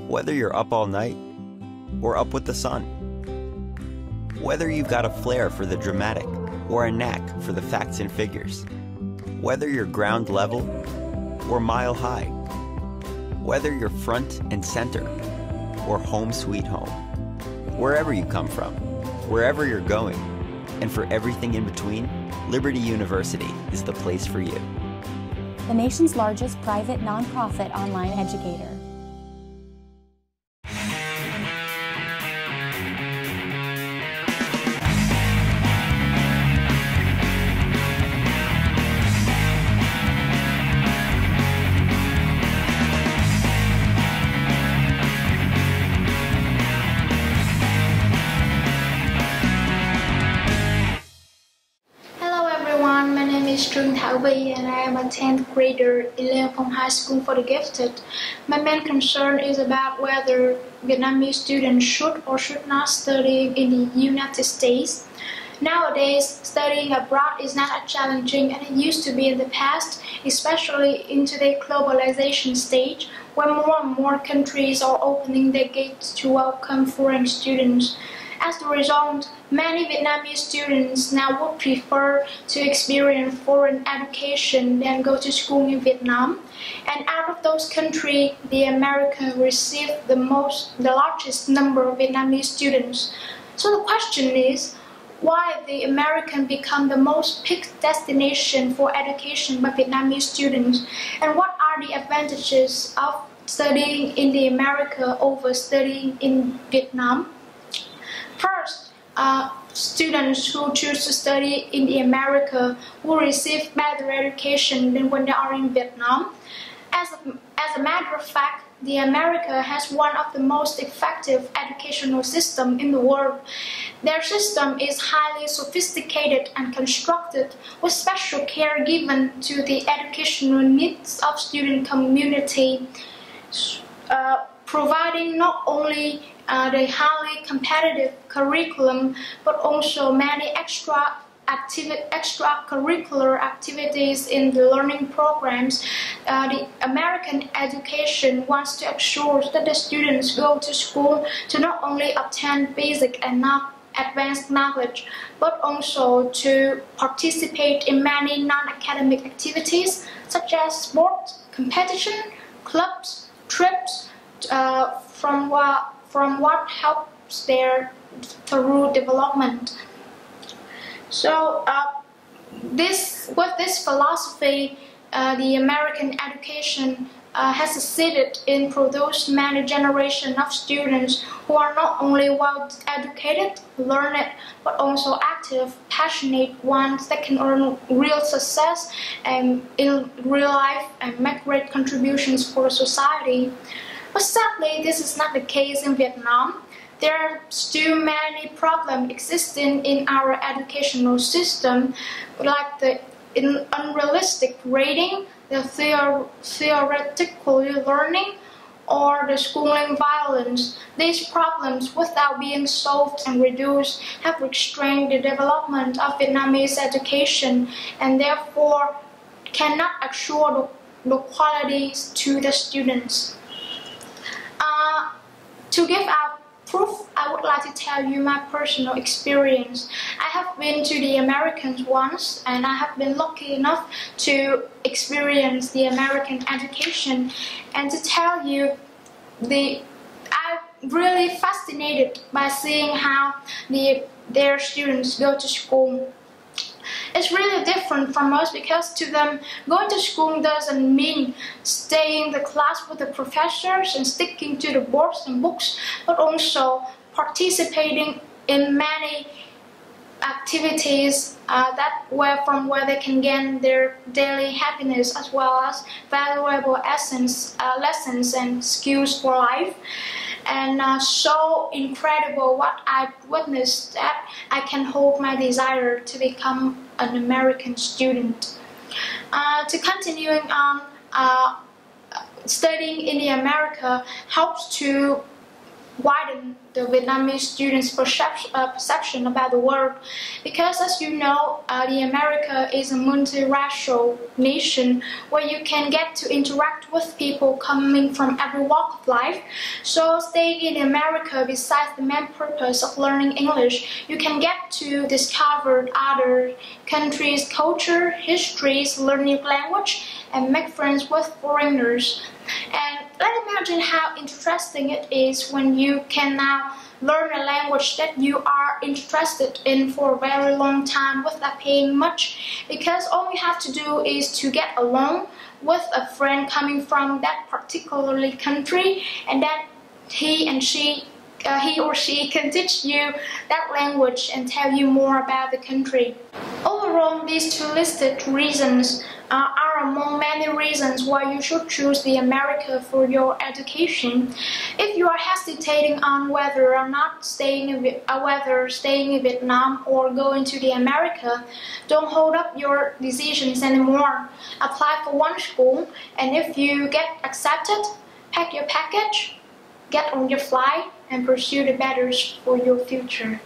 Whether you're up all night or up with the sun. Whether you've got a flair for the dramatic or a knack for the facts and figures. Whether you're ground level or mile high. Whether you're front and center or home sweet home. Wherever you come from, wherever you're going, and for everything in between, Liberty University is the place for you. The nation's largest private nonprofit online educator. My name is Truong Thao and I am a 10th grader in Leopold High School for the Gifted. My main concern is about whether Vietnamese students should or should not study in the United States. Nowadays, studying abroad is not as challenging as it used to be in the past, especially in today's globalization stage, where more and more countries are opening their gates to welcome foreign students. As a result, many Vietnamese students now would prefer to experience foreign education than go to school in Vietnam. And out of those countries, the America received the largest number of Vietnamese students. So the question is, why the American become the most picked destination for education by Vietnamese students? And what are the advantages of studying in the America over studying in Vietnam? First, students who choose to study in the America will receive better education than when they are in Vietnam. As a matter of fact, the America has one of the most effective educational systems in the world. Their system is highly sophisticated and constructed with special care given to the educational needs of student community, providing not only the highly competitive curriculum, but also many extracurricular activities in the learning programs. The American education wants to ensure that the students go to school to not only obtain basic and advanced knowledge, but also to participate in many non-academic activities such as sports, competition, clubs, trips, from what helps their through development. So with this philosophy, the American education has succeeded in producing many generations of students who are not only well educated, learned, but also active, passionate ones that can earn real success and in real life and make great contributions for the society. But sadly, this is not the case in Vietnam. There are still many problems existing in our educational system, like the unrealistic grading, the theoretical learning, or the schooling violence. These problems, without being solved and reduced, have restrained the development of Vietnamese education and therefore cannot assure the quality to the students. To give out proof, I would like to tell you my personal experience. I have been to the Americans once, and I have been lucky enough to experience the American education. And to tell you, I'm really fascinated by seeing how their students go to school. It's really different from us because to them, going to school doesn't mean staying in the class with the professors and sticking to the boards and books, but also participating in many activities from where they can gain their daily happiness as well as valuable lessons and skills for life. And so incredible what I've witnessed that I can hold my desire to become an American student. To continuing on, studying in the America helps to widen the Vietnamese students' perception about the world. Because as you know, the America is a multiracial nation where you can get to interact with people coming from every walk of life. So staying in America, besides the main purpose of learning English, you can get to discover other countries' culture, histories, learn new language, and make friends with foreigners. And let's imagine how interesting it is when you can now learn a language that you are interested in for a very long time without paying much, because all you have to do is to get along with a friend coming from that particular country, and then he or she can teach you that language and tell you more about the country. Overall, these two listed reasons are among many reasons why you should choose the America for your education. If you are hesitating on whether or not staying in Vietnam or going to the America, don't hold up your decisions anymore. Apply for one school, and if you get accepted, pack your package, get on your flight, and pursue the better for your future.